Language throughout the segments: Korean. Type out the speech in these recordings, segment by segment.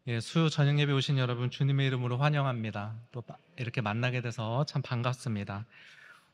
예, 수요 저녁 예배 오신 여러분 주님의 이름으로 환영합니다. 또 이렇게 만나게 돼서 참 반갑습니다.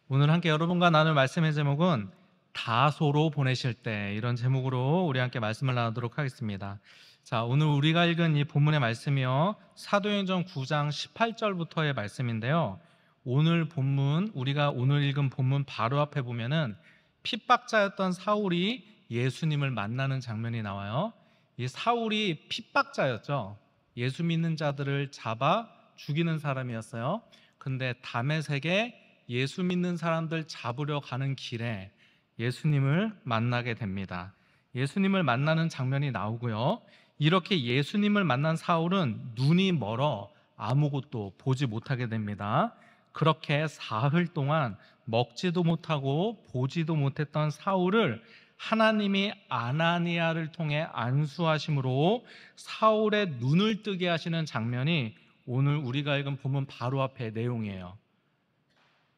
오늘 함께 여러분과 나눌 말씀의 제목은 다소로 보내실 때, 이런 제목으로 우리 함께 말씀을 나누도록 하겠습니다. 자, 오늘 우리가 읽은 이 본문의 말씀이요, 사도행전 9장 18절부터의 말씀인데요. 오늘 본문, 우리가 오늘 읽은 본문 바로 앞에 보면은 핍박자였던 사울이 예수님을 만나는 장면이 나와요. 이 사울이 핍박자였죠. 예수 믿는 자들을 잡아 죽이는 사람이었어요. 근데 다메섹에 예수 믿는 사람들 잡으려 가는 길에 예수님을 만나게 됩니다. 예수님을 만나는 장면이 나오고요. 이렇게 예수님을 만난 사울은 눈이 멀어 아무것도 보지 못하게 됩니다. 그렇게 사흘 동안 먹지도 못하고 보지도 못했던 사울을 하나님이 아나니아를 통해 안수하심으로 사울의 눈을 뜨게 하시는 장면이 오늘 우리가 읽은 본문 바로 앞의 내용이에요.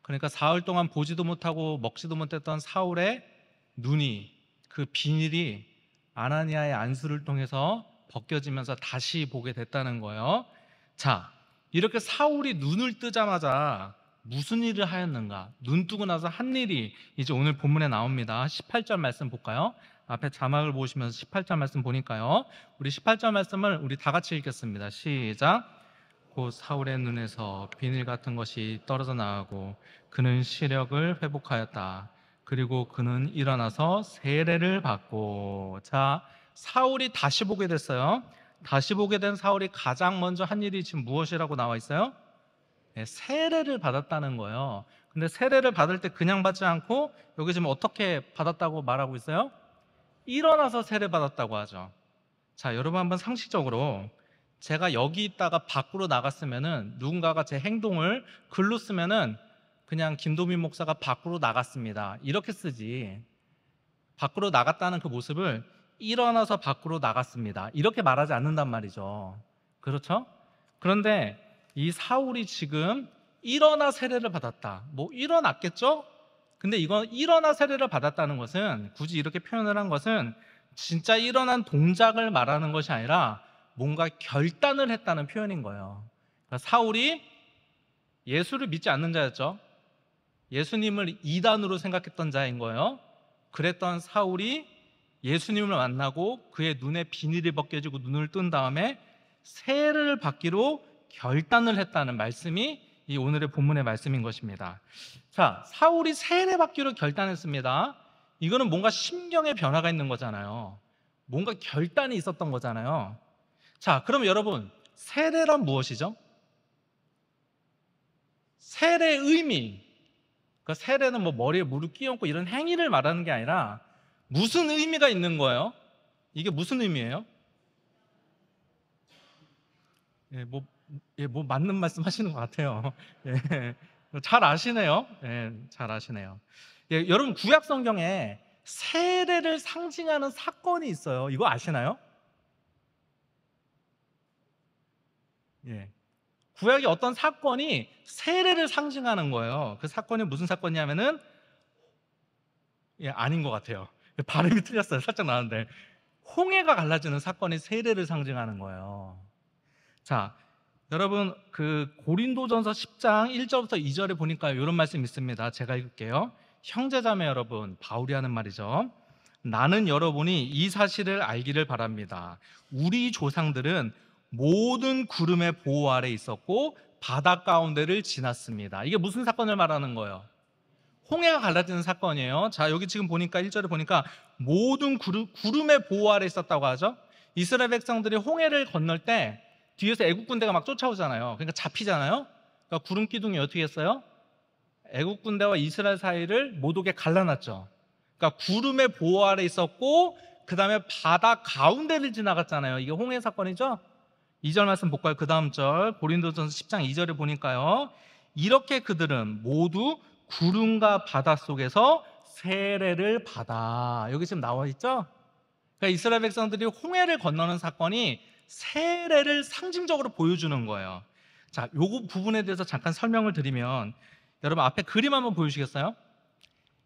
그러니까 사흘 동안 보지도 못하고 먹지도 못했던 사울의 눈이, 그 비닐이 아나니아의 안수를 통해서 벗겨지면서 다시 보게 됐다는 거예요. 자, 이렇게 사울이 눈을 뜨자마자 무슨 일을 하였는가? 눈 뜨고 나서 한 일이 이제 오늘 본문에 나옵니다. 18절 말씀 볼까요? 앞에 자막을 보시면서 18절 말씀 보니까요, 우리 18절 말씀을 우리 다 같이 읽겠습니다. 시작. 곧 사울의 눈에서 비늘 같은 것이 떨어져 나가고 그는 시력을 회복하였다. 그리고 그는 일어나서 세례를 받고. 자, 사울이 다시 보게 됐어요. 다시 보게 된 사울이 가장 먼저 한 일이 지금 무엇이라고 나와 있어요? 네, 세례를 받았다는 거예요. 근데 세례를 받을 때 그냥 받지 않고 여기 지금 어떻게 받았다고 말하고 있어요? 일어나서 세례 받았다고 하죠. 자, 여러분 한번 상식적으로, 제가 여기 있다가 밖으로 나갔으면은, 누군가가 제 행동을 글로 쓰면은 그냥 김도민 목사가 밖으로 나갔습니다, 이렇게 쓰지, 밖으로 나갔다는 그 모습을 일어나서 밖으로 나갔습니다, 이렇게 말하지 않는단 말이죠. 그렇죠? 그런데 이 사울이 지금 일어나 세례를 받았다, 뭐 일어났겠죠? 근데 이건 일어나 세례를 받았다는 것은, 굳이 이렇게 표현을 한 것은 진짜 일어난 동작을 말하는 것이 아니라 뭔가 결단을 했다는 표현인 거예요. 그러니까 사울이 예수를 믿지 않는 자였죠. 예수님을 이단으로 생각했던 자인 거예요. 그랬던 사울이 예수님을 만나고 그의 눈에 비닐이 벗겨지고 눈을 뜬 다음에 세례를 받기로 결단을 했다는 말씀이 이 오늘의 본문의 말씀인 것입니다. 자, 사울이 세례 받기로 결단했습니다. 이거는 뭔가 심경의 변화가 있는 거잖아요. 뭔가 결단이 있었던 거잖아요. 자, 그럼 여러분, 세례란 무엇이죠? 세례의 의미, 그 세례는 뭐 머리에 물을 끼얹고 이런 행위를 말하는 게 아니라 무슨 의미가 있는 거예요? 이게 무슨 의미예요? 뭐 맞는 말씀 하시는 것 같아요. 예, 잘 아시네요. 예, 잘 아시네요. 예, 여러분, 구약 성경에 세례를 상징하는 사건이 있어요. 이거 아시나요? 예. 구약의 어떤 사건이 세례를 상징하는 거예요. 그 사건이 무슨 사건이냐면은, 예, 아닌 것 같아요. 발음이 틀렸어요. 살짝 나왔는데, 홍해가 갈라지는 사건이 세례를 상징하는 거예요. 자, 여러분, 그 고린도전서 10장 1절부터 2절에 보니까 이런 말씀 있습니다. 제가 읽을게요. 형제자매 여러분, 바울이 하는 말이죠. 나는 여러분이 이 사실을 알기를 바랍니다. 우리 조상들은 모든 구름의 보호 아래 있었고 바다 가운데를 지났습니다. 이게 무슨 사건을 말하는 거예요? 홍해가 갈라지는 사건이에요. 자, 여기 지금 보니까 1절에 보니까 모든 구름의 보호 아래 있었다고 하죠. 이스라엘 백성들이 홍해를 건널 때 뒤에서 애국 군대가 막 쫓아오잖아요. 그러니까 잡히잖아요. 그러니까 구름 기둥이 어떻게 했어요? 애국 군대와 이스라엘 사이를 못 오게 갈라놨죠. 그러니까 구름의 보호 아래 있었고 그 다음에 바다 가운데를 지나갔잖아요. 이게 홍해 사건이죠. 2절 말씀 볼까요? 그 다음 절 고린도전서 10장 2절에 보니까요, 이렇게 그들은 모두 구름과 바다 속에서 세례를 받아. 여기 지금 나와 있죠? 그러니까 이스라엘 백성들이 홍해를 건너는 사건이 세례를 상징적으로 보여주는 거예요. 자, 요 부분에 대해서 잠깐 설명을 드리면, 여러분 앞에 그림 한번 보여주시겠어요?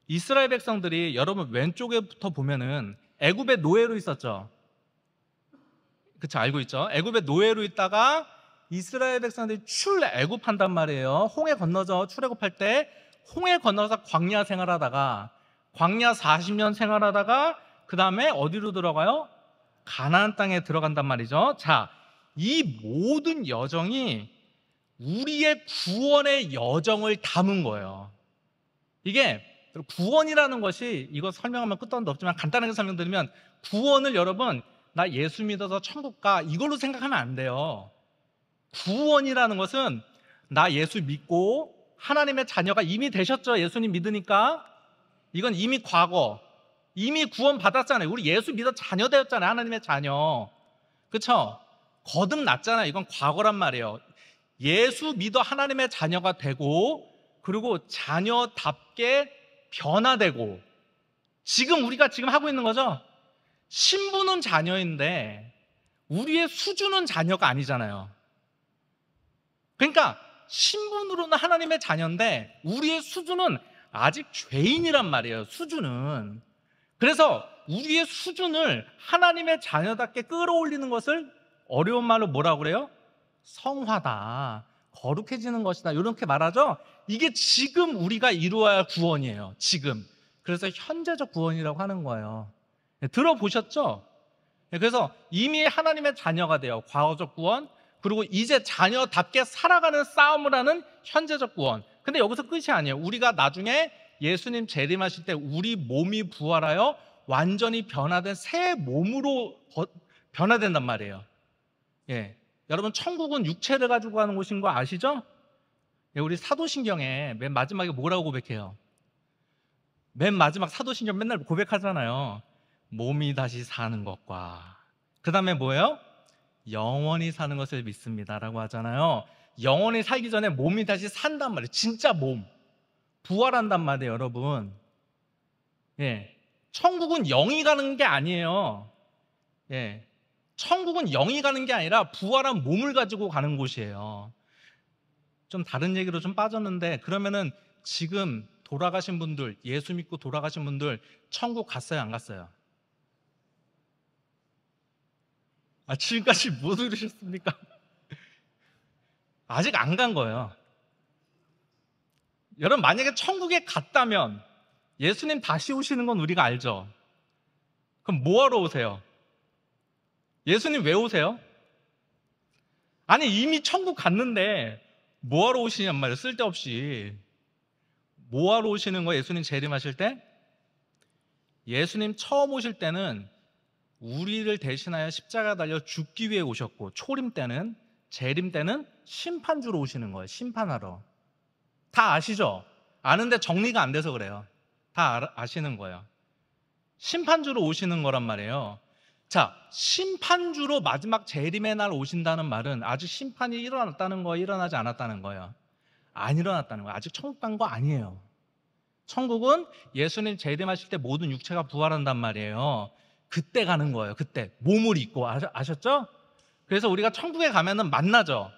이스라엘 백성들이, 여러분 왼쪽에부터 보면은 애굽의 노예로 있었죠. 그쵸, 알고 있죠. 애굽의 노예로 있다가 이스라엘 백성들이 출애굽한단 말이에요. 홍해 건너서 출애굽할 때 홍해 건너서 광야 생활하다가 광야 40년 생활하다가 그 다음에 어디로 들어가요? 가나안 땅에 들어간단 말이죠. 자, 이 모든 여정이 우리의 구원의 여정을 담은 거예요. 이게 구원이라는 것이, 이거 설명하면 끝도 없지만 간단하게 설명드리면, 구원을 여러분 나 예수 믿어서 천국 가 이걸로 생각하면 안 돼요. 구원이라는 것은 나 예수 믿고 하나님의 자녀가 이미 되셨죠. 예수님 믿으니까. 이건 이미 과거, 이미 구원 받았잖아요. 우리 예수 믿어 자녀 되었잖아요. 하나님의 자녀. 그쵸? 거듭났잖아요. 이건 과거란 말이에요. 예수 믿어 하나님의 자녀가 되고, 그리고 자녀답게 변화되고, 지금 우리가 지금 하고 있는 거죠. 신분은 자녀인데 우리의 수준은 자녀가 아니잖아요. 그러니까 신분으로는 하나님의 자녀인데 우리의 수준은 아직 죄인이란 말이에요. 수준은. 그래서 우리의 수준을 하나님의 자녀답게 끌어올리는 것을 어려운 말로 뭐라고 그래요? 성화다, 거룩해지는 것이다, 이렇게 말하죠. 이게 지금 우리가 이루어야 할 구원이에요. 지금. 그래서 현재적 구원이라고 하는 거예요. 들어보셨죠? 그래서 이미 하나님의 자녀가 돼요. 과거적 구원, 그리고 이제 자녀답게 살아가는 싸움을 하는 현재적 구원. 근데 여기서 끝이 아니에요. 우리가 나중에 예수님 재림하실 때 우리 몸이 부활하여 완전히 변화된 새 몸으로 변화된단 말이에요. 예, 여러분 천국은 육체를 가지고 가는 곳인 거 아시죠? 예, 우리 사도신경에 맨 마지막에 뭐라고 고백해요? 맨 마지막 사도신경 맨날 고백하잖아요. 몸이 다시 사는 것과, 그 다음에 뭐예요? 영원히 사는 것을 믿습니다 라고 하잖아요. 영원히 살기 전에 몸이 다시 산단 말이에요. 진짜 몸, 부활한단 말이에요, 여러분. 예, 천국은 영이 가는 게 아니에요. 예, 천국은 영이 가는 게 아니라 부활한 몸을 가지고 가는 곳이에요. 좀 다른 얘기로 좀 빠졌는데, 그러면은 지금 돌아가신 분들, 예수 믿고 돌아가신 분들 천국 갔어요, 안 갔어요? 지금까지 못 들으셨습니까? 아직 안 간 거예요. 여러분, 만약에 천국에 갔다면 예수님 다시 오시는 건 우리가 알죠? 그럼 뭐하러 오세요? 예수님 왜 오세요? 아니, 이미 천국 갔는데 뭐하러 오시냔 말이에요. 쓸데없이. 뭐하러 오시는 거예요? 예수님 재림하실 때? 예수님 처음 오실 때는 우리를 대신하여 십자가 달려 죽기 위해 오셨고, 초림 때는, 재림 때는 심판주로 오시는 거예요. 심판하러. 다 아시죠? 아는데 정리가 안 돼서 그래요. 다 아시는 거예요. 심판주로 오시는 거란 말이에요. 자, 심판주로 마지막 재림의 날 오신다는 말은 아직 심판이 일어났다는 거예요? 일어나지 않았다는 거예요? 안 일어났다는 거예요. 아직 천국 간 거 아니에요. 천국은 예수님 재림하실 때 모든 육체가 부활한단 말이에요. 그때 가는 거예요. 그때 몸을 입고. 아셨죠? 그래서 우리가 천국에 가면은 만나죠.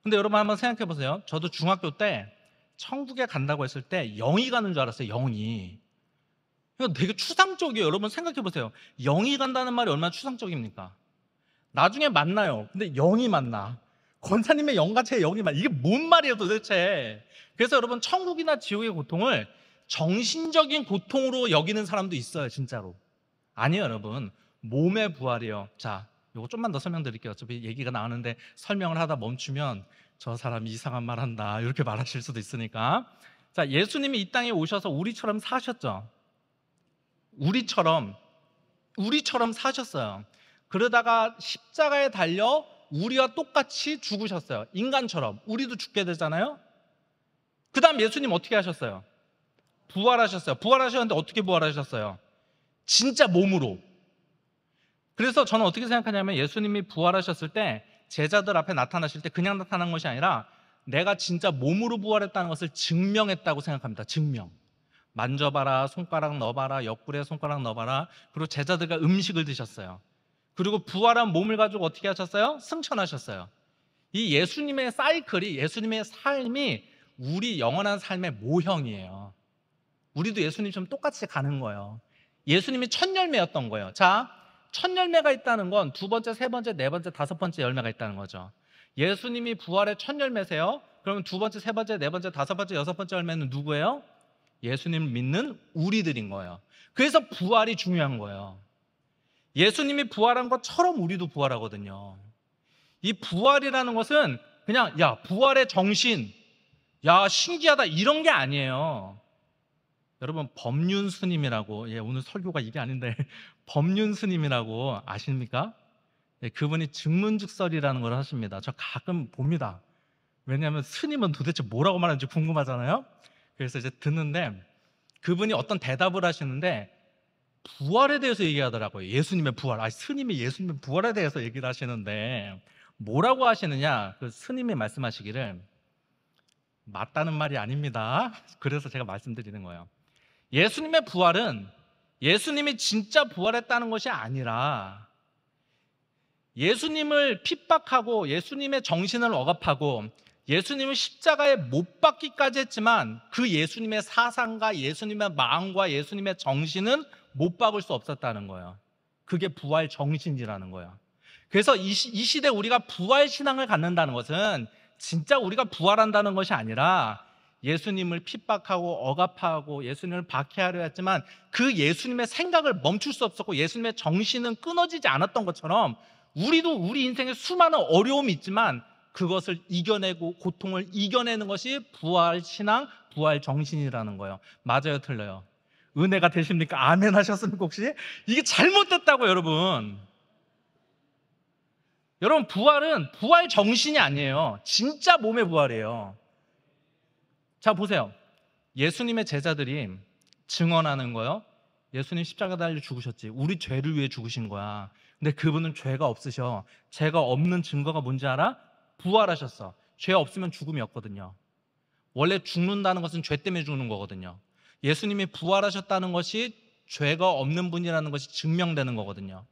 근데 여러분 한번 생각해 보세요. 저도 중학교 때 천국에 간다고 했을 때 영이 가는 줄 알았어요. 영이. 이거 되게 추상적이에요. 여러분 생각해 보세요. 영이 간다는 말이 얼마나 추상적입니까? 나중에 만나요. 근데 영이 만나. 권사님의 영같이 영이 만나. 이게 뭔 말이에요 도대체? 그래서 여러분, 천국이나 지옥의 고통을 정신적인 고통으로 여기는 사람도 있어요. 진짜로. 아니에요, 여러분. 몸의 부활이에요. 자, 이거 좀만 더 설명드릴게요. 어차피 얘기가 나오는데 설명을 하다 멈추면 저 사람이 이상한 말 한다, 이렇게 말하실 수도 있으니까. 자, 예수님이 이 땅에 오셔서 우리처럼 사셨죠. 우리처럼 사셨어요. 그러다가 십자가에 달려 우리와 똑같이 죽으셨어요. 인간처럼. 우리도 죽게 되잖아요. 그 다음 예수님 어떻게 하셨어요? 부활하셨어요. 부활하셨는데 어떻게 부활하셨어요? 진짜 몸으로. 그래서 저는 어떻게 생각하냐면, 예수님이 부활하셨을 때 제자들 앞에 나타나실 때 그냥 나타난 것이 아니라 내가 진짜 몸으로 부활했다는 것을 증명했다고 생각합니다. 증명. 만져봐라, 손가락 넣어봐라, 옆구리에 손가락 넣어봐라. 그리고 제자들과 음식을 드셨어요. 그리고 부활한 몸을 가지고 어떻게 하셨어요? 승천하셨어요. 이 예수님의 사이클이, 예수님의 삶이 우리 영원한 삶의 모형이에요. 우리도 예수님처럼 똑같이 가는 거예요. 예수님이 첫 열매였던 거예요. 자, 첫 열매가 있다는 건 두 번째, 세 번째, 네 번째, 다섯 번째 열매가 있다는 거죠. 예수님이 부활의 첫 열매세요. 그러면 두 번째, 세 번째, 네 번째, 다섯 번째, 여섯 번째 열매는 누구예요? 예수님을 믿는 우리들인 거예요. 그래서 부활이 중요한 거예요. 예수님이 부활한 것처럼 우리도 부활하거든요. 이 부활이라는 것은 그냥 야 부활의 정신, 야 신기하다 이런 게 아니에요. 여러분 법륜 스님이라고, 오늘 설교가 이게 아닌데 법륜 스님이라고 아십니까? 그분이 증문즉설이라는 걸 하십니다. 저 가끔 봅니다. 왜냐하면 스님은 도대체 뭐라고 말하는지 궁금하잖아요. 그래서 이제 듣는데 그분이 어떤 대답을 하시는데 부활에 대해서 얘기하더라고요. 예수님의 부활. 스님이 예수님의 부활에 대해서 얘기를 하시는데 뭐라고 하시느냐? 그 스님이 말씀하시기를 맞다는 말이 아닙니다. 그래서 제가 말씀드리는 거예요. 예수님의 부활은 예수님이 진짜 부활했다는 것이 아니라 예수님을 핍박하고 예수님의 정신을 억압하고 예수님을 십자가에 못 박기까지 했지만 그 예수님의 사상과 예수님의 마음과 예수님의 정신은 못 박을 수 없었다는 거예요. 그게 부활 정신이라는 거예요. 그래서 이 시대 우리가 부활 신앙을 갖는다는 것은 진짜 우리가 부활한다는 것이 아니라 예수님을 핍박하고 억압하고 예수님을 박해하려 했지만 그 예수님의 생각을 멈출 수 없었고 예수님의 정신은 끊어지지 않았던 것처럼 우리도 우리 인생에 수많은 어려움이 있지만 그것을 이겨내고 고통을 이겨내는 것이 부활 신앙, 부활 정신이라는 거예요. 맞아요, 틀려요? 은혜가 되십니까? 아멘 하셨습니까 혹시? 이게 잘못됐다고 여러분. 여러분 부활은 부활 정신이 아니에요. 진짜 몸의 부활이에요. 자 보세요. 예수님의 제자들이 증언하는 거예요. 예수님 십자가 달려 죽으셨지. 우리 죄를 위해 죽으신 거야. 근데 그분은 죄가 없으셔. 죄가 없는 증거가 뭔지 알아? 부활하셨어. 죄 없으면 죽음이었거든요. 원래 죽는다는 것은 죄 때문에 죽는 거거든요. 예수님이 부활하셨다는 것이 죄가 없는 분이라는 것이 증명되는 거거든요.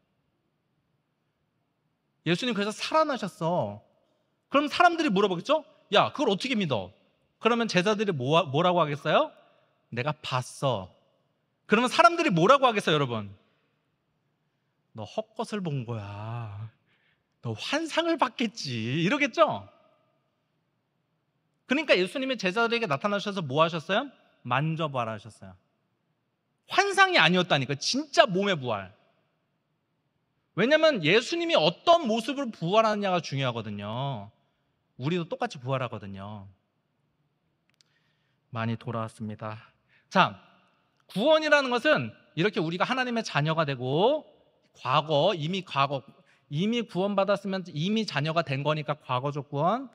예수님 그래서 살아나셨어. 그럼 사람들이 물어보겠죠? 야 그걸 어떻게 믿어? 그러면 제자들이 뭐라고 하겠어요? 내가 봤어. 그러면 사람들이 뭐라고 하겠어요 여러분? 너 헛것을 본 거야. 너 환상을 봤겠지 이러겠죠? 그러니까 예수님이 제자들에게 나타나셔서 뭐 하셨어요? 만져봐라 하셨어요. 환상이 아니었다니까. 진짜 몸의 부활. 왜냐하면 예수님이 어떤 모습으로 부활하느냐가 중요하거든요. 우리도 똑같이 부활하거든요. 많이 돌아왔습니다. 자, 구원이라는 것은 이렇게 우리가 하나님의 자녀가 되고 이미 구원받았으면 이미 자녀가 된 거니까 과거적 구원,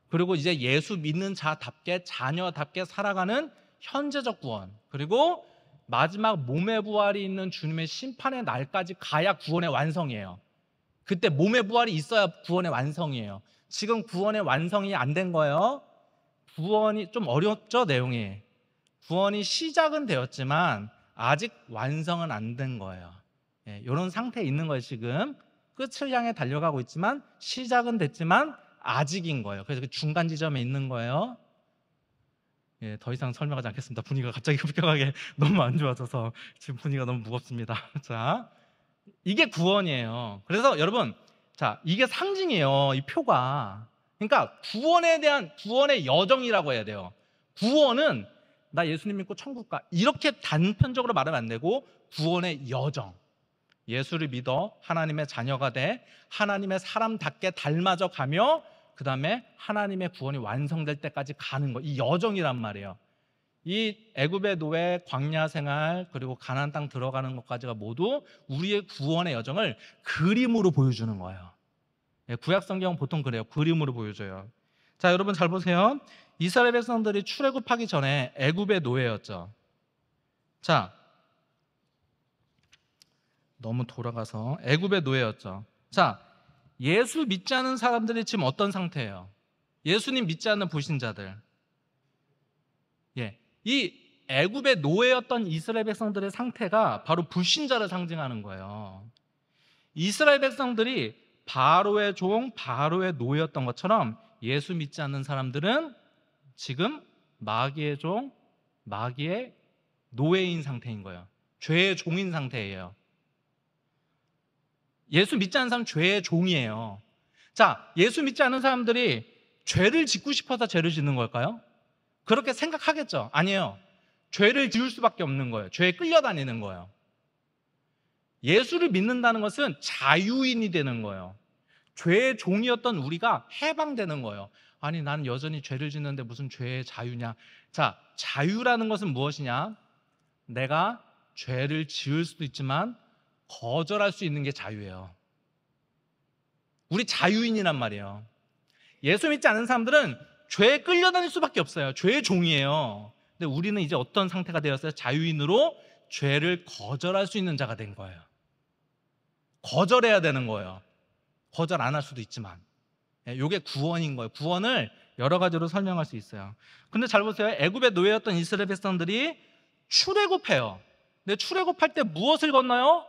그리고 이제 예수 믿는 자답게 자녀답게 살아가는 현재적 구원, 그리고 마지막 몸의 부활이 있는 주님의 심판의 날까지 가야 구원의 완성이에요. 그때 몸의 부활이 있어야 구원의 완성이에요. 지금 구원의 완성이 안 된 거예요. 구원이 좀 어렵죠, 내용이. 구원이 시작은 되었지만 아직 완성은 안 된 거예요. 이런 상태에 있는 거예요. 지금 끝을 향해 달려가고 있지만 시작은 됐지만 아직인 거예요. 그래서 그 중간 지점에 있는 거예요. 더 이상 설명하지 않겠습니다. 분위기가 갑자기 급격하게 너무 안 좋아져서 지금 분위기가 너무 무겁습니다. 자, 이게 구원이에요. 그래서 여러분, 자, 이게 상징이에요. 이 표가. 그러니까 구원에 대한 구원의 여정이라고 해야 돼요. 구원은 나 예수님 믿고 천국 가 이렇게 단편적으로 말하면 안 되고 구원의 여정. 예수를 믿어 하나님의 자녀가 돼 하나님의 사람답게 닮아져 가며 그 다음에 하나님의 구원이 완성될 때까지 가는 거, 이 여정이란 말이에요. 이 애굽의 노예, 광야 생활, 그리고 가나안 땅 들어가는 것까지가 모두 우리의 구원의 여정을 그림으로 보여주는 거예요. 구약 성경은 보통 그래요. 그림으로 보여줘요. 자, 여러분 잘 보세요. 이스라엘 백성들이 출애굽하기 전에 애굽의 노예였죠. 자, 너무 돌아가서 애굽의 노예였죠. 자, 예수 믿지 않는 사람들이 지금 어떤 상태예요? 예수님 믿지 않는 불신자들. 이 애굽의 노예였던 이스라엘 백성들의 상태가 바로 불신자를 상징하는 거예요. 이스라엘 백성들이 바로의 종, 바로의 노예였던 것처럼 예수 믿지 않는 사람들은 지금 마귀의 종, 마귀의 노예인 상태인 거예요. 죄의 종인 상태예요. 예수 믿지 않는 사람은 죄의 종이에요. 자, 예수 믿지 않는 사람들이 죄를 짓고 싶어서 죄를 짓는 걸까요? 그렇게 생각하겠죠? 아니에요. 죄를 지을 수밖에 없는 거예요. 죄에 끌려다니는 거예요. 예수를 믿는다는 것은 자유인이 되는 거예요. 죄의 종이었던 우리가 해방되는 거예요. 아니, 나는 여전히 죄를 짓는데 무슨 죄의 자유냐? 자, 자유라는 것은 무엇이냐? 내가 죄를 지을 수도 있지만 거절할 수 있는 게 자유예요. 우리 자유인이란 말이에요. 예수 믿지 않는 사람들은 죄에 끌려다닐 수밖에 없어요. 죄의 종이에요. 근데 우리는 이제 어떤 상태가 되었어요? 자유인으로 죄를 거절할 수 있는 자가 된 거예요. 거절해야 되는 거예요. 거절 안 할 수도 있지만. 이게 구원인 거예요. 구원을 여러 가지로 설명할 수 있어요. 근데 잘 보세요. 애굽의 노예였던 이스라엘 백성들이 출애굽해요. 근데 출애굽할 때 무엇을 건너요?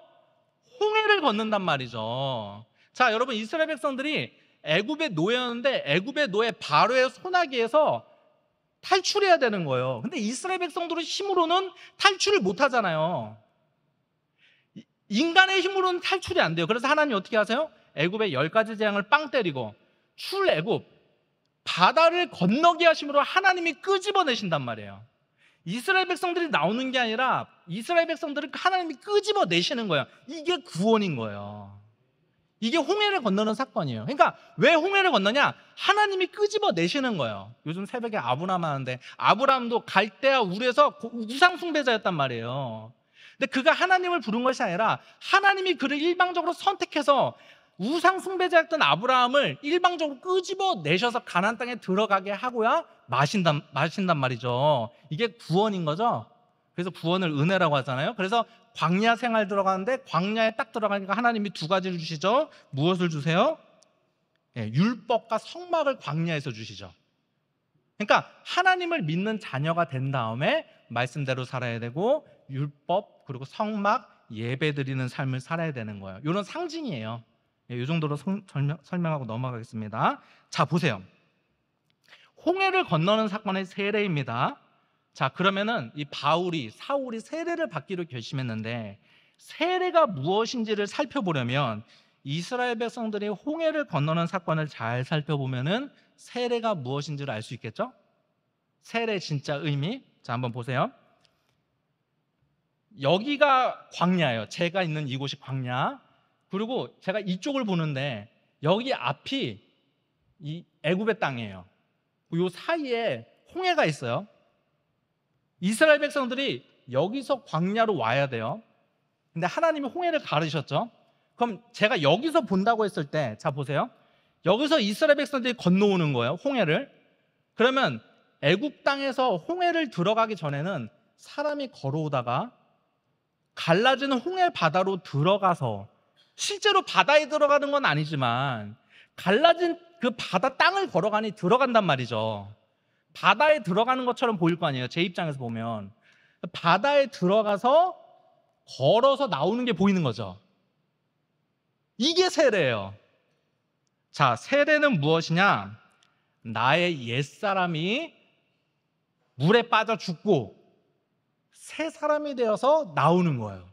홍해를 건넌단 말이죠. 자, 여러분, 이스라엘 백성들이 애굽의 노예였는데 애굽의 노예 바로의 손아귀에서 탈출해야 되는 거예요. 근데 이스라엘 백성들의 힘으로는 탈출을 못 하잖아요. 인간의 힘으로는 탈출이 안 돼요. 그래서 하나님이 어떻게 하세요? 애굽의 10가지 재앙을 빵 때리고 출애굽, 바다를 건너게 하심으로 하나님이 끄집어내신단 말이에요. 이스라엘 백성들이 나오는 게 아니라 이스라엘 백성들을 하나님이 끄집어내시는 거예요. 이게 구원인 거예요. 이게 홍해를 건너는 사건이에요. 그러니까 왜 홍해를 건너냐? 하나님이 끄집어내시는 거예요. 요즘 새벽에 아브라함 하는데 아브라함도 갈대아 우르에서 우상 숭배자였단 말이에요. 근데 그가 하나님을 부른 것이 아니라 하나님이 그를 일방적으로 선택해서 우상 숭배자였던 아브라함을 일방적으로 끄집어내셔서 가나안 땅에 들어가게 하고야 마신단 말이죠. 이게 구원인 거죠. 그래서 구원을 은혜라고 하잖아요. 그래서 광야 생활 들어가는데 광야에 딱 들어가니까 하나님이 두 가지를 주시죠. 무엇을 주세요? 율법과 성막을 광야에서 주시죠. 그러니까 하나님을 믿는 자녀가 된 다음에 말씀대로 살아야 되고 율법 그리고 성막 예배 드리는 삶을 살아야 되는 거예요. 이런 상징이에요. 이 정도로 설명하고 넘어가겠습니다. 자, 보세요. 홍해를 건너는 사건의 세례입니다. 자, 그러면은 이 사울이 세례를 받기로 결심했는데 세례가 무엇인지를 살펴보려면 이스라엘 백성들이 홍해를 건너는 사건을 잘 살펴보면은 세례가 무엇인지를 알 수 있겠죠? 세례 진짜 의미. 자, 한번 보세요. 여기가 광야예요. 제가 있는 이곳이 광야. 그리고 제가 이쪽을 보는데 여기 앞이 이 애굽의 땅이에요. 이 사이에 홍해가 있어요. 이스라엘 백성들이 여기서 광야로 와야 돼요. 근데 하나님이 홍해를 가르셨죠. 그럼 제가 여기서 본다고 했을 때, 자 보세요. 여기서 이스라엘 백성들이 건너오는 거예요, 홍해를. 그러면 애굽 땅에서 홍해를 들어가기 전에는 사람이 걸어오다가 갈라진 홍해 바다로 들어가서, 실제로 바다에 들어가는 건 아니지만 갈라진 그 바다 땅을 걸어가니 들어간단 말이죠. 바다에 들어가는 것처럼 보일 거 아니에요. 제 입장에서 보면 바다에 들어가서 걸어서 나오는 게 보이는 거죠. 이게 세례예요. 자, 세례는 무엇이냐? 나의 옛사람이 물에 빠져 죽고 새 사람이 되어서 나오는 거예요.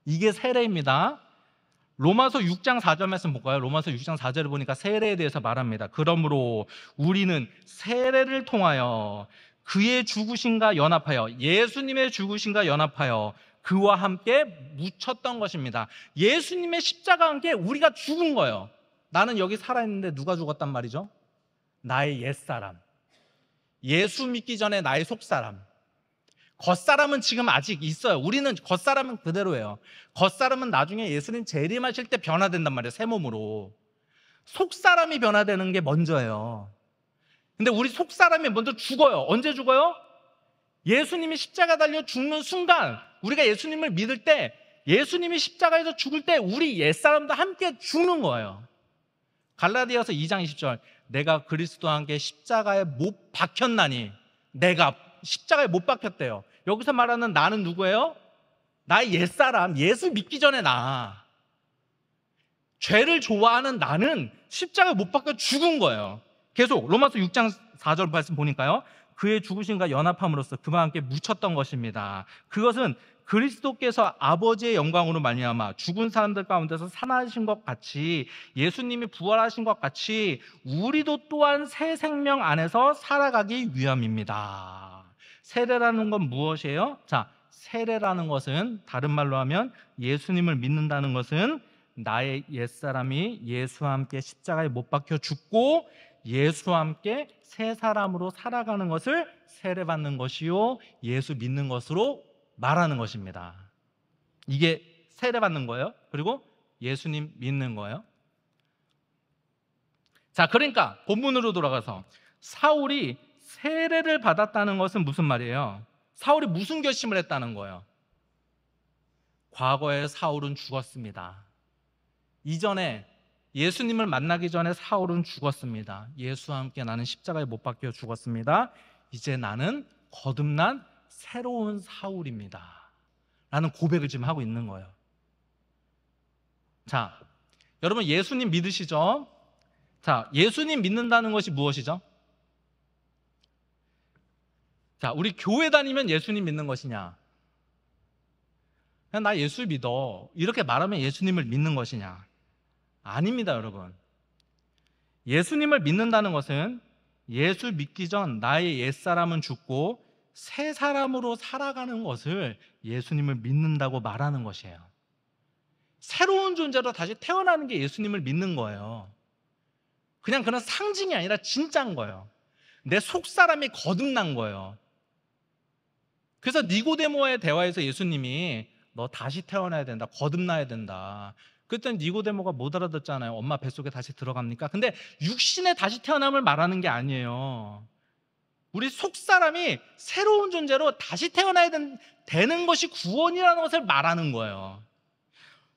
이게 세례입니다. 로마서 6장 4절 말씀 볼까요? 로마서 6장 4절을 보니까 세례에 대해서 말합니다. 그러므로 우리는 세례를 통하여 그의 죽으심과 연합하여, 예수님의 죽으심과 연합하여 그와 함께 묻혔던 것입니다. 예수님의 십자가와 함께 우리가 죽은 거예요. 나는 여기 살아있는데 누가 죽었단 말이죠? 나의 옛사람, 예수 믿기 전에 나의 속사람. 겉사람은 지금 아직 있어요. 우리는 겉사람은 그대로예요. 겉사람은 나중에 예수님 재림하실 때 변화된단 말이에요. 새 몸으로. 속사람이 변화되는 게 먼저예요. 근데 우리 속사람이 먼저 죽어요. 언제 죽어요? 예수님이 십자가 달려 죽는 순간, 우리가 예수님을 믿을 때, 예수님이 십자가에서 죽을 때 우리 옛사람도 함께 죽는 거예요. 갈라디아서 2장 20절, 내가 그리스도와 함께 십자가에 못 박혔나니, 내가 십자가에 못 박혔대요. 여기서 말하는 나는 누구예요? 나의 옛사람, 예수 믿기 전에 나. 죄를 좋아하는 나는 십자가에 못 박혀 죽은 거예요. 계속 로마서 6장 4절 말씀 보니까요, 그의 죽으심과 연합함으로써 그와 함께 묻혔던 것입니다. 그것은 그리스도께서 아버지의 영광으로 말미암아 죽은 사람들 가운데서 살아나신 것 같이, 예수님이 부활하신 것 같이 우리도 또한 새 생명 안에서 살아가기 위함입니다. 세례라는 건 무엇이에요? 자, 세례라는 것은 다른 말로 하면 예수님을 믿는다는 것은 나의 옛사람이 예수와 함께 십자가에 못 박혀 죽고 예수와 함께 새 사람으로 살아가는 것을 세례받는 것이요, 예수 믿는 것으로 말하는 것입니다. 이게 세례받는 거예요. 그리고 예수님 믿는 거예요. 자, 그러니까 본문으로 돌아가서 사울이 세례를 받았다는 것은 무슨 말이에요? 사울이 무슨 결심을 했다는 거예요? 과거에 사울은 죽었습니다. 이전에 예수님을 만나기 전에 사울은 죽었습니다. 예수와 함께 나는 십자가에 못 박혀 죽었습니다. 이제 나는 거듭난 새로운 사울입니다 라는 고백을 지금 하고 있는 거예요. 자, 여러분 예수님 믿으시죠? 자, 예수님 믿는다는 것이 무엇이죠? 자, 우리 교회 다니면 예수님 믿는 것이냐? 그냥 나 예수 믿어 이렇게 말하면 예수님을 믿는 것이냐? 아닙니다, 여러분. 예수님을 믿는다는 것은 예수 믿기 전 나의 옛사람은 죽고 새 사람으로 살아가는 것을 예수님을 믿는다고 말하는 것이에요. 새로운 존재로 다시 태어나는 게 예수님을 믿는 거예요. 그냥 그런 상징이 아니라 진짜인 거예요. 내 속사람이 거듭난 거예요. 그래서 니고데모와의 대화에서 예수님이 너 다시 태어나야 된다, 거듭나야 된다. 그랬더니 니고데모가 못 알아듣잖아요. 엄마 뱃속에 다시 들어갑니까? 근데 육신의 다시 태어남을 말하는 게 아니에요. 우리 속사람이 새로운 존재로 다시 태어나야 되는 것이 구원이라는 것을 말하는 거예요.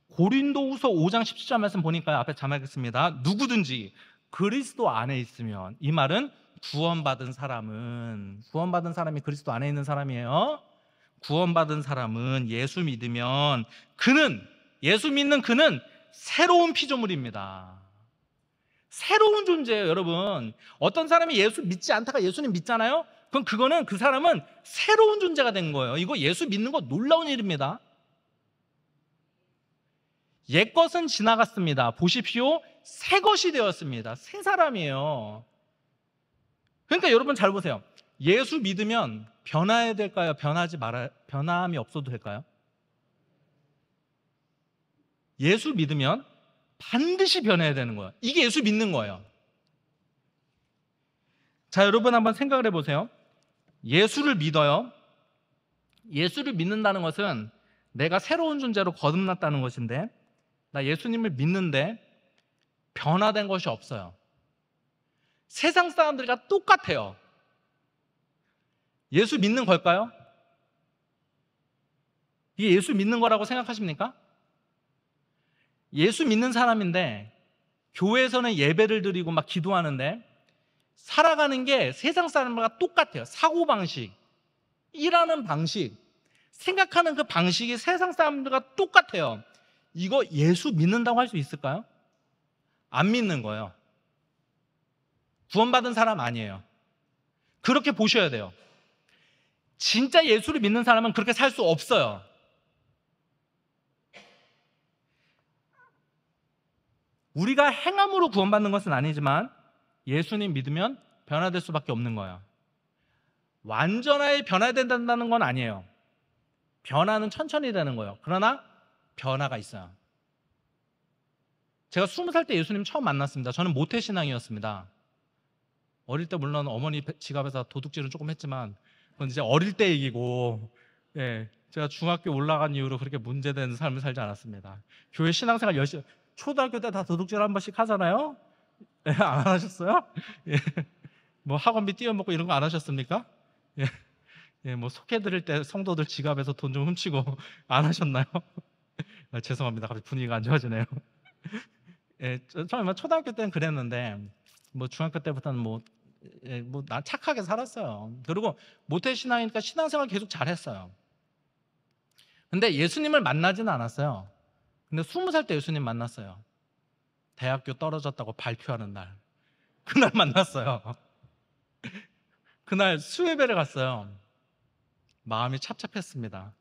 고린도후서 5장 17절 말씀 보니까 앞에 자막했습니다. 누구든지 그리스도 안에 있으면, 이 말은 구원받은 사람이 그리스도 안에 있는 사람이에요. 구원받은 사람은 예수 믿으면 예수 믿는 그는 새로운 피조물입니다. 새로운 존재예요, 여러분. 어떤 사람이 예수 믿지 않다가 예수님 믿잖아요? 그럼 그 사람은 새로운 존재가 된 거예요. 이거 예수 믿는 거 놀라운 일입니다. 옛것은 지나갔습니다. 보십시오. 새 것이 되었습니다. 새 사람이에요. 그러니까 여러분 잘 보세요. 예수 믿으면 변화해야 될까요? 변함이 없어도 될까요? 예수 믿으면 반드시 변해야 되는 거예요. 이게 예수 믿는 거예요. 자, 여러분 한번 생각을 해보세요. 예수를 믿어요. 예수를 믿는다는 것은 내가 새로운 존재로 거듭났다는 것인데, 나 예수님을 믿는데 변화된 것이 없어요. 세상 사람들과 똑같아요. 예수 믿는 걸까요? 이게 예수 믿는 거라고 생각하십니까? 예수 믿는 사람인데 교회에서는 예배를 드리고 막 기도하는데 살아가는 게 세상 사람들과 똑같아요. 사고방식, 일하는 방식, 생각하는 그 방식이 세상 사람들과 똑같아요. 이거 예수 믿는다고 할 수 있을까요? 안 믿는 거예요. 구원받은 사람 아니에요. 그렇게 보셔야 돼요. 진짜 예수를 믿는 사람은 그렇게 살 수 없어요. 우리가 행함으로 구원받는 것은 아니지만 예수님 믿으면 변화될 수밖에 없는 거예요. 완전하게 변화된다는 건 아니에요. 변화는 천천히 되는 거예요. 그러나 변화가 있어요. 제가 20살 때 예수님 처음 만났습니다. 저는 모태신앙이었습니다. 어릴 때 물론 어머니 지갑에서 도둑질은 조금 했지만 그건 이제 어릴 때 얘기고, 제가 중학교 올라간 이후로 그렇게 문제된 삶을 살지 않았습니다. 교회 신앙생활 열심히, 초등학교 때 다 도둑질 한 번씩 하잖아요. 안 하셨어요? 뭐 학원비 띄워먹고 이런 거 안 하셨습니까? 뭐 속해드릴 때 성도들 지갑에서 돈 좀 훔치고 안 하셨나요? 죄송합니다. 갑자기 분위기가 안 좋아지네요. 처음에 초등학교 때는 그랬는데 뭐 중학교 때부터는 난 착하게 살았어요. 그리고 모태신앙이니까 신앙생활 계속 잘했어요. 근데 예수님을 만나지는 않았어요. 근데 20살 때 예수님 만났어요. 대학교 떨어졌다고 발표하는 날, 그날 만났어요. 그날 수예배를 갔어요. 마음이 찹찹했습니다.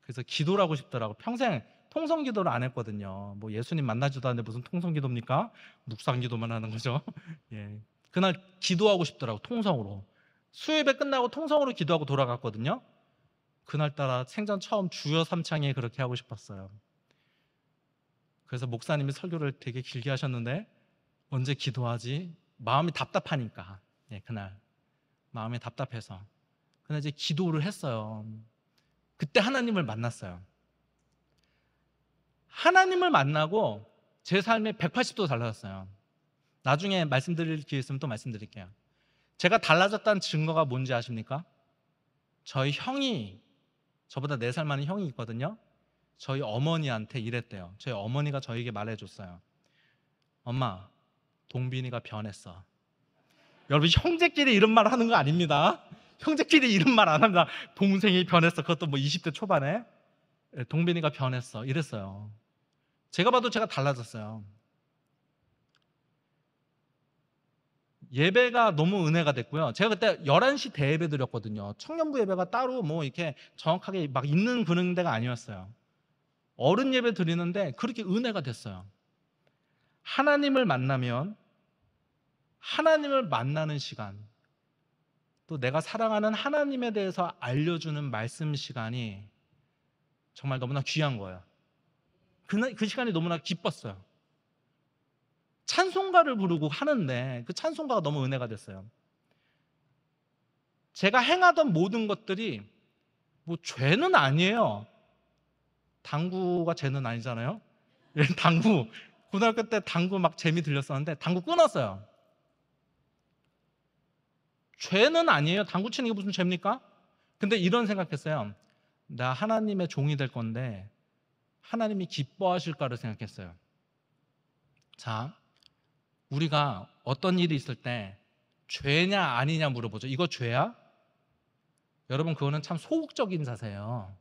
그래서 기도를 하고 싶더라고. 평생 통성 기도를 안 했거든요. 뭐 예수님 만나지도 않는데 무슨 통성 기도입니까? 묵상 기도만 하는 거죠. 예. 그날 기도하고 싶더라고, 통성으로. 수요예배 끝나고 통성으로 기도하고 돌아갔거든요. 그날따라 생전 처음 주여 삼창에 그렇게 하고 싶었어요. 그래서 목사님이 설교를 되게 길게 하셨는데 언제 기도하지? 마음이 답답하니까. 예, 그날 마음이 답답해서. 근데 이제 기도를 했어요. 그때 하나님을 만났어요. 하나님을 만나고 제 삶이 180도 달라졌어요. 나중에 말씀드릴 기회 있으면 또 말씀드릴게요. 제가 달라졌다는 증거가 뭔지 아십니까? 저희 형이, 저보다 4살 많은 형이 있거든요. 저희 어머니한테 이랬대요. 저희 어머니가 저에게 말해줬어요. 엄마, 동빈이가 변했어. 여러분, 형제끼리 이런 말 하는 거 아닙니다. 형제끼리 이런 말 안 합니다. 동생이 변했어. 그것도 뭐 20대 초반에. 동빈이가 변했어. 이랬어요. 제가 봐도 제가 달라졌어요. 예배가 너무 은혜가 됐고요. 제가 그때 11시 대예배 드렸거든요. 청년부 예배가 따로 뭐 이렇게 정확하게 막 있는 그런 데가 아니었어요. 어른 예배 드리는데 그렇게 은혜가 됐어요. 하나님을 만나면 하나님을 만나는 시간, 또 내가 사랑하는 하나님에 대해서 알려주는 말씀 시간이 정말 너무나 귀한 거예요. 그 시간이 너무나 기뻤어요. 찬송가를 부르고 하는데 그 찬송가가 너무 은혜가 됐어요. 제가 행하던 모든 것들이 뭐 죄는 아니에요. 당구가 죄는 아니잖아요. 당구, 고등학교 때 당구 막 재미 들렸었는데 당구 끊었어요. 죄는 아니에요. 당구 치는 게 무슨 죄입니까? 근데 이런 생각했어요. 나 하나님의 종이 될 건데 하나님이 기뻐하실까를 생각했어요. 자, 우리가 어떤 일이 있을 때 죄냐 아니냐 물어보죠. 이거 죄야? 여러분, 그거는 참 소극적인 자세예요.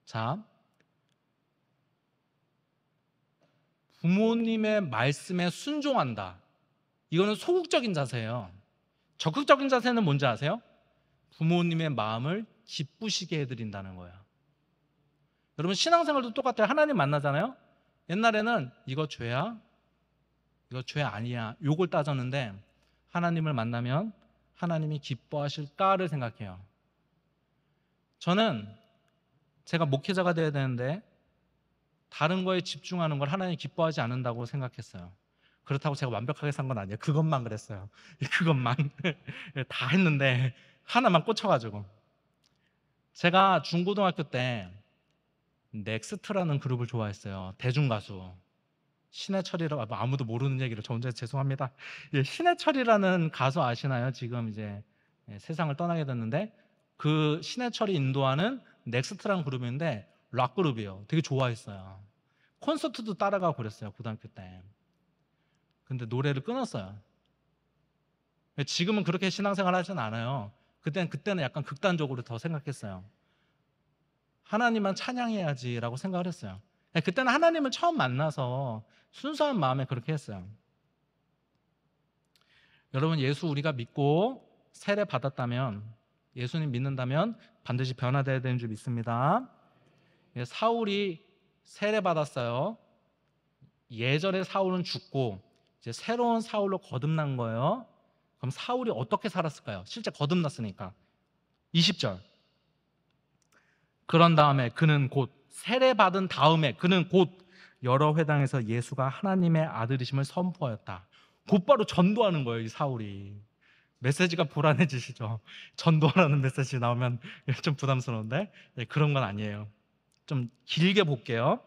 자, 부모님의 말씀에 순종한다. 이거는 소극적인 자세예요. 적극적인 자세는 뭔지 아세요? 부모님의 마음을 기쁘시게 해드린다는 거예요. 여러분, 신앙생활도 똑같아요. 하나님 만나잖아요. 옛날에는 이거 죄야? 이거 죄 아니야? 요걸 따졌는데 하나님을 만나면 하나님이 기뻐하실까를 생각해요. 저는 제가 목회자가 돼야 되는데 다른 거에 집중하는 걸 하나님이 기뻐하지 않는다고 생각했어요. 그렇다고 제가 완벽하게 산 건 아니에요. 그것만 그랬어요. 그것만 다 했는데 하나만 꽂혀가지고. 제가 중고등학교 때 넥스트라는 그룹을 좋아했어요. 대중가수 신해철이라고. 아무도 모르는 얘기를 저 혼자 죄송합니다. 신해철이라는 가수 아시나요? 지금 이제 세상을 떠나게 됐는데 그 신해철이 인도하는 넥스트라는 그룹인데 락 그룹이에요. 되게 좋아했어요. 콘서트도 따라가고 그랬어요, 고등학교 때. 근데 노래를 끊었어요. 지금은 그렇게 신앙생활 하진 않아요. 그때는 약간 극단적으로 더 생각했어요. 하나님만 찬양해야지라고 생각을 했어요. 그때는 하나님을 처음 만나서 순수한 마음에 그렇게 했어요. 여러분, 예수 우리가 믿고 세례 받았다면, 예수님 믿는다면 반드시 변화되어야 되는 줄 믿습니다. 사울이 세례 받았어요. 예전에 사울은 죽고 이제 새로운 사울로 거듭난 거예요. 그럼 사울이 어떻게 살았을까요? 실제 거듭났으니까. 20절. 그런 다음에 그는 곧, 세례 받은 다음에 그는 곧 여러 회당에서 예수가 하나님의 아들이심을 선포하였다. 곧바로 전도하는 거예요, 이 사울이. 메시지가 불안해지시죠? 전도하라는 메시지 나오면 좀 부담스러운데 그런 건 아니에요. 좀 길게 볼게요.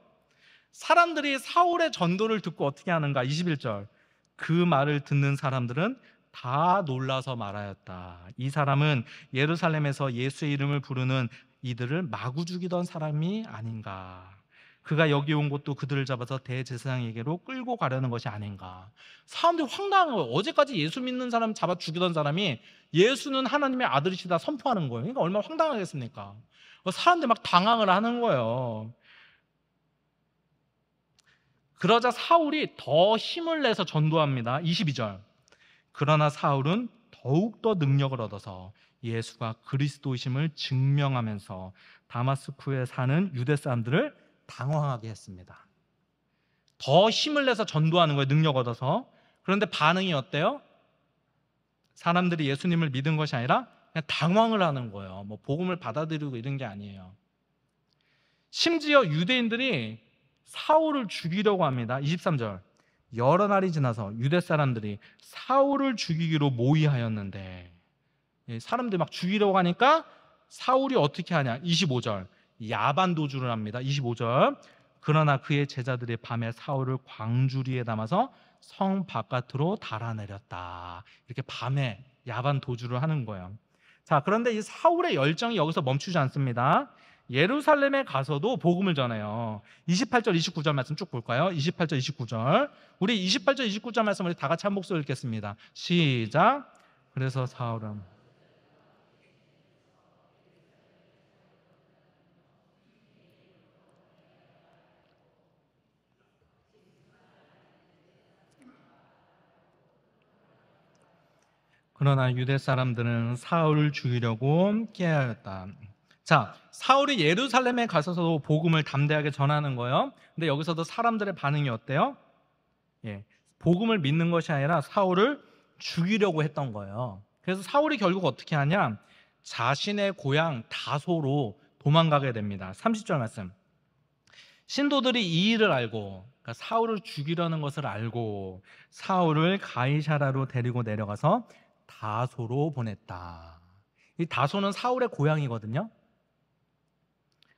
사람들이 사울의 전도를 듣고 어떻게 하는가? 21절. 그 말을 듣는 사람들은 다 놀라서 말하였다. 이 사람은 예루살렘에서 예수의 이름을 부르는 이들을 마구 죽이던 사람이 아닌가. 그가 여기 온 것도 그들을 잡아서 대제사장에게로 끌고 가려는 것이 아닌가. 사람들이 황당한 거예요. 어제까지 예수 믿는 사람 잡아 죽이던 사람이 예수는 하나님의 아들이시다 선포하는 거예요. 그러니까 얼마나 황당하겠습니까? 사람들이 막 당황을 하는 거예요. 그러자 사울이 더 힘을 내서 전도합니다. 22절. 그러나 사울은 더욱더 능력을 얻어서 예수가 그리스도이심을 증명하면서 다마스쿠에 사는 유대 사람들을 당황하게 했습니다. 더 힘을 내서 전도하는 거예요. 능력 얻어서. 그런데 반응이 어때요? 사람들이 예수님을 믿은 것이 아니라 그냥 당황을 하는 거예요. 뭐 복음을 받아들이고 이런 게 아니에요. 심지어 유대인들이 사울을 죽이려고 합니다. 23절. 여러 날이 지나서 유대 사람들이 사울을 죽이기로 모의하였는데, 사람들이 막 죽이려고 하니까 사울이 어떻게 하냐. 25절. 야반 도주를 합니다. 25절. 그러나 그의 제자들이 밤에 사울을 광주리에 담아서 성 바깥으로 달아내렸다. 이렇게 밤에 야반 도주를 하는 거예요. 자, 그런데 이 사울의 열정이 여기서 멈추지 않습니다. 예루살렘에 가서도 복음을 전해요. 28절 29절 말씀 쭉 볼까요? 28절 29절. 우리 28절 29절 말씀 우리 다 같이 한 목소리 읽겠습니다. 시작. 그래서 사울은 그러나 유대 사람들은 사울을 죽이려고 깨하였다. 자, 사울이 예루살렘에 가서도 복음을 담대하게 전하는 거예요. 근데 여기서도 사람들의 반응이 어때요? 복음을 믿는 것이 아니라 사울을 죽이려고 했던 거예요. 그래서 사울이 결국 어떻게 하냐? 자신의 고향 다소로 도망가게 됩니다. 30절 말씀. 신도들이 이 일을 알고, 그러니까 사울을 죽이려는 것을 알고 사울을 가이사라로 데리고 내려가서 다소로 보냈다. 이 다소는 사울의 고향이거든요.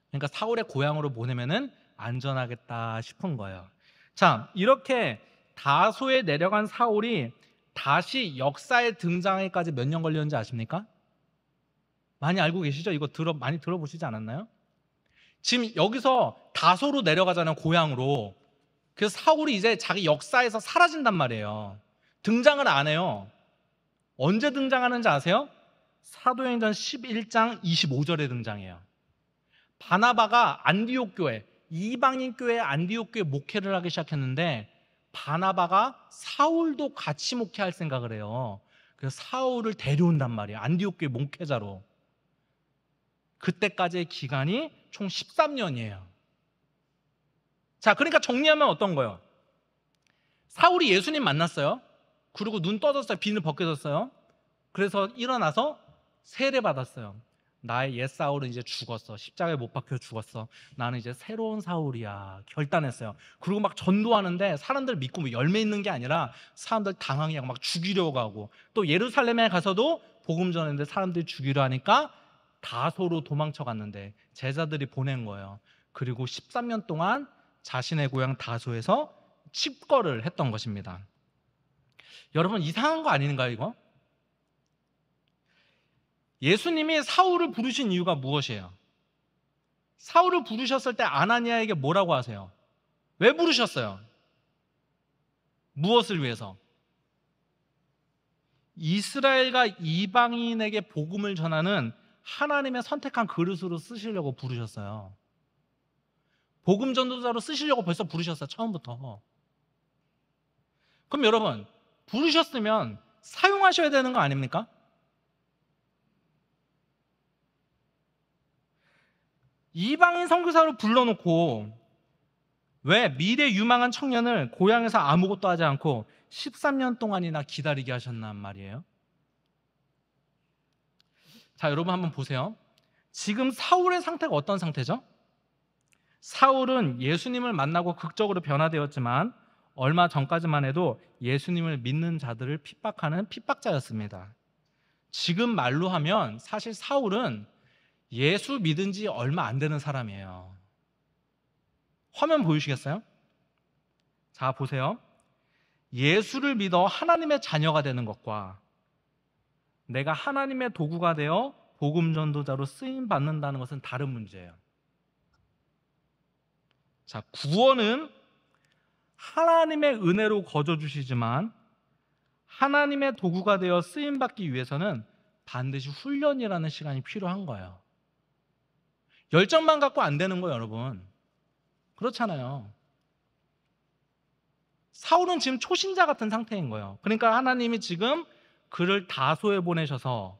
그러니까 사울의 고향으로 보내면은 안전하겠다 싶은 거예요. 자, 이렇게 다소에 내려간 사울이 다시 역사에 등장하기까지 몇 년 걸렸는지 아십니까? 많이 알고 계시죠? 이거 많이 들어보시지 않았나요? 지금 여기서 다소로 내려가잖아요, 고향으로. 그래서 사울이 이제 자기 역사에서 사라진단 말이에요. 등장을 안 해요. 언제 등장하는지 아세요? 사도행전 11장 25절에 등장해요. 바나바가 안디옥 교회, 이방인 교회 안디옥 교회 목회를 하기 시작했는데 바나바가 사울도 같이 목회할 생각을 해요. 그래서 사울을 데려온단 말이에요. 안디옥 교회 목회자로. 그때까지의 기간이 총 13년이에요. 자, 그러니까 정리하면 어떤 거예요? 사울이 예수님 만났어요. 그리고 눈 떠졌어요. 비늘 벗겨졌어요. 그래서 일어나서 세례 받았어요. 나의 옛 사울은 이제 죽었어. 십자가에 못 박혀 죽었어. 나는 이제 새로운 사울이야. 결단했어요. 그리고 막 전도하는데 사람들 믿고 뭐 열매 있는 게 아니라 사람들 당황해 하고 막 죽이려고 하고, 또 예루살렘에 가서도 복음 전했는데 사람들이 죽이려 하니까 다소로 도망쳐 갔는데 제자들이 보낸 거예요. 그리고 13년 동안 자신의 고향 다소에서 칩거를 했던 것입니다. 여러분, 이상한 거 아닌가요, 이거? 예수님이 사울을 부르신 이유가 무엇이에요? 사울을 부르셨을 때 아나니아에게 뭐라고 하세요? 왜 부르셨어요? 무엇을 위해서? 이스라엘과 이방인에게 복음을 전하는 하나님의 선택한 그릇으로 쓰시려고 부르셨어요. 복음 전도자로 쓰시려고 벌써 부르셨어요, 처음부터. 그럼 여러분, 부르셨으면 사용하셔야 되는 거 아닙니까? 이방인 선교사로 불러놓고 왜 미래 유망한 청년을 고향에서 아무것도 하지 않고 13년 동안이나 기다리게 하셨단 말이에요? 자, 여러분 한번 보세요. 지금 사울의 상태가 어떤 상태죠? 사울은 예수님을 만나고 극적으로 변화되었지만 얼마 전까지만 해도 예수님을 믿는 자들을 핍박하는 핍박자였습니다. 지금 말로 하면 사실 사울은 예수 믿은 지 얼마 안 되는 사람이에요. 화면 보이시겠어요? 자, 보세요. 예수를 믿어 하나님의 자녀가 되는 것과 내가 하나님의 도구가 되어 복음 전도자로 쓰임 받는다는 것은 다른 문제예요. 자, 구원은 하나님의 은혜로 거저 주시지만 하나님의 도구가 되어 쓰임 받기 위해서는 반드시 훈련이라는 시간이 필요한 거예요. 열정만 갖고 안 되는 거예요, 여러분. 그렇잖아요. 사울은 지금 초신자 같은 상태인 거예요. 그러니까 하나님이 지금 그를 다소에 보내셔서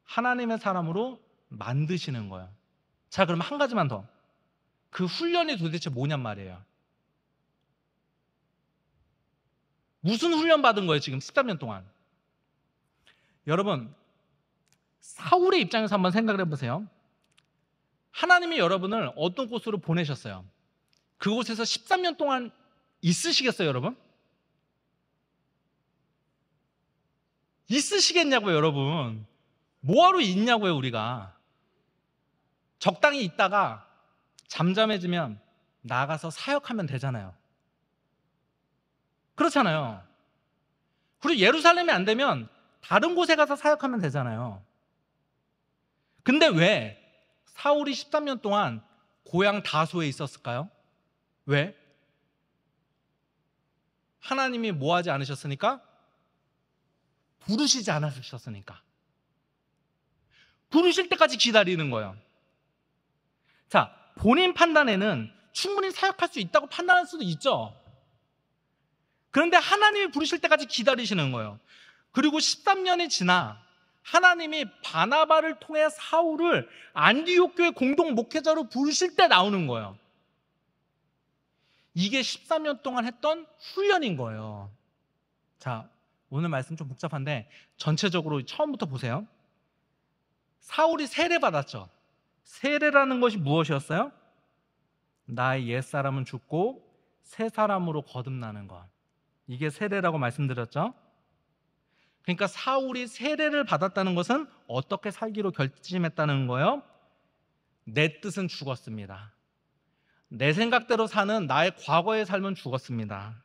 하나님의 사람으로 만드시는 거예요. 자, 그럼 한 가지만 더. 그 훈련이 도대체 뭐냔 말이에요. 무슨 훈련 받은 거예요, 지금 13년 동안? 여러분, 사울의 입장에서 한번 생각을 해보세요. 하나님이 여러분을 어떤 곳으로 보내셨어요? 그곳에서 13년 동안 있으시겠어요, 여러분? 있으시겠냐고요, 여러분. 뭐하러 있냐고요, 우리가. 적당히 있다가 잠잠해지면 나가서 사역하면 되잖아요. 그렇잖아요. 그리고 예루살렘이 안 되면 다른 곳에 가서 사역하면 되잖아요. 근데 왜 사울이 13년 동안 고향 다소에 있었을까요? 왜? 하나님이 뭐 하지 않으셨으니까? 부르시지 않으셨으니까. 부르실 때까지 기다리는 거예요. 자, 본인 판단에는 충분히 사역할 수 있다고 판단할 수도 있죠. 그런데 하나님이 부르실 때까지 기다리시는 거예요. 그리고 13년이 지나 하나님이 바나바를 통해 사울을 안디옥 교회 공동 목회자로 부르실 때 나오는 거예요. 이게 13년 동안 했던 훈련인 거예요. 자, 오늘 말씀 좀 복잡한데 전체적으로 처음부터 보세요. 사울이 세례받았죠. 세례라는 것이 무엇이었어요? 나의 옛사람은 죽고 새 사람으로 거듭나는 것. 이게 세례라고 말씀드렸죠. 그러니까 사울이 세례를 받았다는 것은 어떻게 살기로 결심했다는 거예요? 내 뜻은 죽었습니다. 내 생각대로 사는 나의 과거의 삶은 죽었습니다.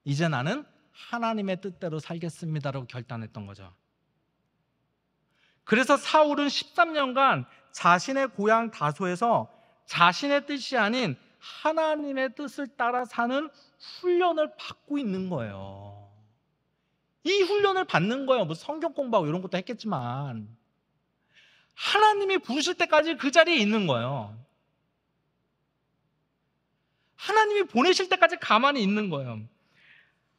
이제 나는 하나님의 뜻대로 살겠습니다라고 결단했던 거죠. 그래서 사울은 13년간 자신의 고향 다소에서 자신의 뜻이 아닌 하나님의 뜻을 따라 사는 훈련을 받고 있는 거예요. 이 훈련을 받는 거예요. 뭐 성경 공부하고 이런 것도 했겠지만 하나님이 부르실 때까지 그 자리에 있는 거예요. 하나님이 보내실 때까지 가만히 있는 거예요.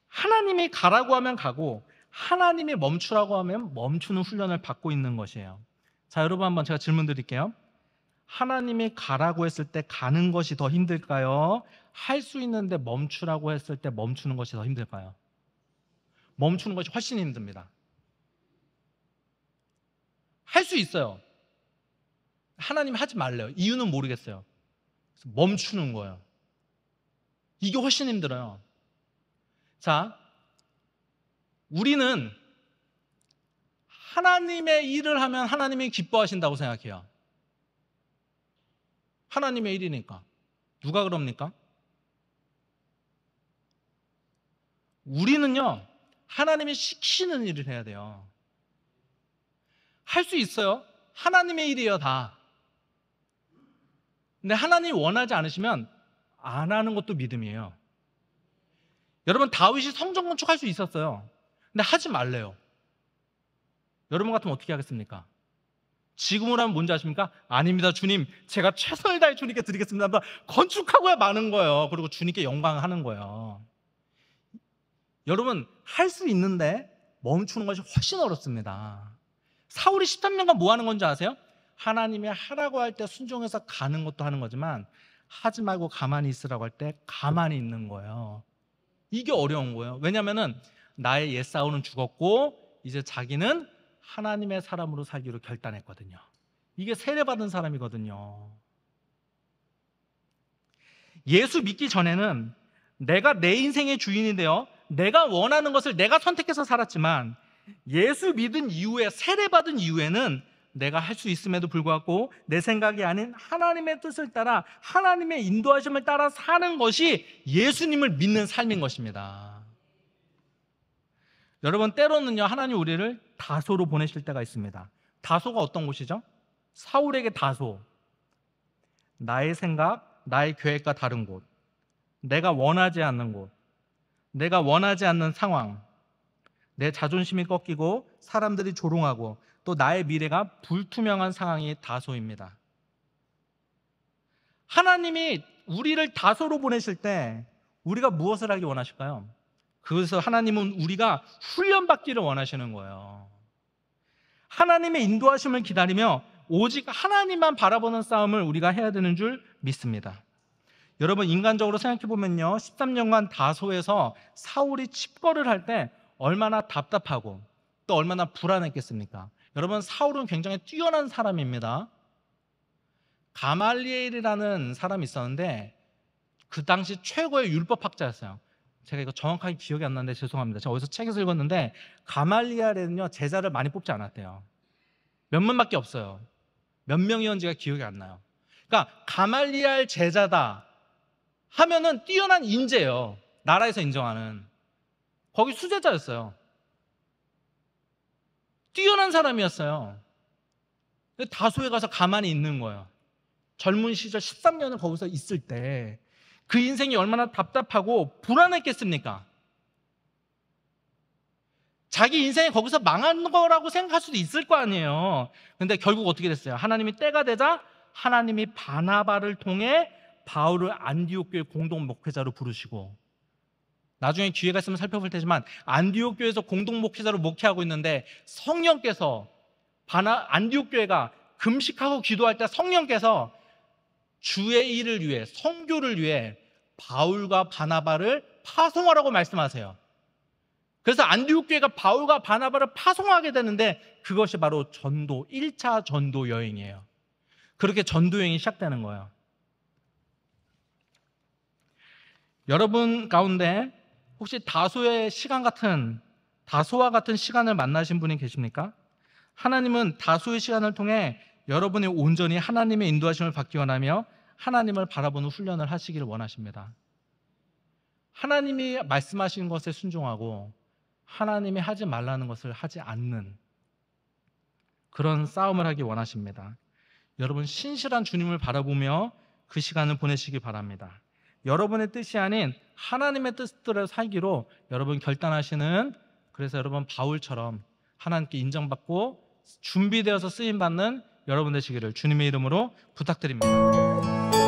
하나님이 가라고 하면 가고 하나님이 멈추라고 하면 멈추는 훈련을 받고 있는 것이에요. 자, 여러분 한번 제가 질문 드릴게요. 하나님이 가라고 했을 때 가는 것이 더 힘들까요? 할 수 있는데 멈추라고 했을 때 멈추는 것이 더 힘들까요? 멈추는 것이 훨씬 힘듭니다. 할 수 있어요. 하나님 하지 말래요. 이유는 모르겠어요. 멈추는 거예요. 이게 훨씬 힘들어요. 자, 우리는 하나님의 일을 하면 하나님이 기뻐하신다고 생각해요. 하나님의 일이니까. 누가 그럽니까? 우리는요, 하나님이 시키는 일을 해야 돼요. 할 수 있어요. 하나님의 일이에요, 다. 근데 하나님이 원하지 않으시면 안 하는 것도 믿음이에요. 여러분, 다윗이 성전 건축할 수 있었어요. 근데 하지 말래요. 여러분 같으면 어떻게 하겠습니까? 지금으로 하면 뭔지 아십니까? 아닙니다, 주님. 제가 최선을 다해 주님께 드리겠습니다. 건축하고야 마는 거예요. 그리고 주님께 영광하는 거예요. 여러분, 할 수 있는데 멈추는 것이 훨씬 어렵습니다. 사울이 13년간 뭐 하는 건지 아세요? 하나님이 하라고 할 때 순종해서 가는 것도 하는 거지만 하지 말고 가만히 있으라고 할 때 가만히 있는 거예요. 이게 어려운 거예요. 왜냐하면 나의 옛 사울은 죽었고 이제 자기는 하나님의 사람으로 살기로 결단했거든요. 이게 세례받은 사람이거든요. 예수 믿기 전에는 내가 내 인생의 주인이 되어 내가 원하는 것을 내가 선택해서 살았지만 예수 믿은 이후에, 세례받은 이후에는 내가 할 수 있음에도 불구하고 내 생각이 아닌 하나님의 뜻을 따라 하나님의 인도하심을 따라 사는 것이 예수님을 믿는 삶인 것입니다. 여러분, 때로는요, 하나님 우리를 다소로 보내실 때가 있습니다. 다소가 어떤 곳이죠? 사울에게 다소, 나의 생각, 나의 계획과 다른 곳, 내가 원하지 않는 곳, 내가 원하지 않는 상황, 내 자존심이 꺾이고 사람들이 조롱하고 또 나의 미래가 불투명한 상황이 다소입니다. 하나님이 우리를 다소로 보내실 때 우리가 무엇을 하기 원하실까요? 그래서 하나님은 우리가 훈련받기를 원하시는 거예요. 하나님의 인도하심을 기다리며 오직 하나님만 바라보는 싸움을 우리가 해야 되는 줄 믿습니다. 여러분, 인간적으로 생각해 보면요, 13년간 다소에서 사울이 칩거를 할 때 얼마나 답답하고 또 얼마나 불안했겠습니까? 여러분, 사울은 굉장히 뛰어난 사람입니다. 가말리엘이라는 사람이 있었는데 그 당시 최고의 율법학자였어요. 제가 이거 정확하게 기억이 안 나는데 죄송합니다. 제가 어디서 책에서 읽었는데 가말리엘은요, 제자를 많이 뽑지 않았대요. 몇 명밖에 없어요. 몇 명이었는지가 기억이 안 나요. 그러니까 가말리엘 제자다 하면은 뛰어난 인재예요. 나라에서 인정하는. 거기 수제자였어요. 뛰어난 사람이었어요. 근데 다소에 가서 가만히 있는 거예요. 젊은 시절 13년을 거기서 있을 때 그 인생이 얼마나 답답하고 불안했겠습니까? 자기 인생이 거기서 망한 거라고 생각할 수도 있을 거 아니에요. 근데 결국 어떻게 됐어요? 하나님이 때가 되자 하나님이 바나바를 통해 바울을 안디옥 교회 공동 목회자로 부르시고, 나중에 기회가 있으면 살펴볼 테지만 안디옥 교회에서 공동 목회자로 목회하고 있는데 성령께서 안디옥 교회가 금식하고 기도할 때 성령께서 주의 일을 위해, 선교를 위해 바울과 바나바를 파송하라고 말씀하세요. 그래서 안디옥 교회가 바울과 바나바를 파송하게 되는데 그것이 바로 전도, 1차 전도 여행이에요. 그렇게 전도 여행이 시작되는 거예요. 여러분 가운데 혹시 다소와 같은 시간을 만나신 분이 계십니까? 하나님은 다소의 시간을 통해 여러분이 온전히 하나님의 인도하심을 받기 원하며 하나님을 바라보는 훈련을 하시기를 원하십니다. 하나님이 말씀하신 것에 순종하고 하나님이 하지 말라는 것을 하지 않는 그런 싸움을 하기 원하십니다. 여러분, 신실한 주님을 바라보며 그 시간을 보내시기 바랍니다. 여러분의 뜻이 아닌 하나님의 뜻대로 살기로 여러분 결단하시는, 그래서 여러분 바울처럼 하나님께 인정받고 준비되어서 쓰임받는 여러분 되시기를 주님의 이름으로 부탁드립니다.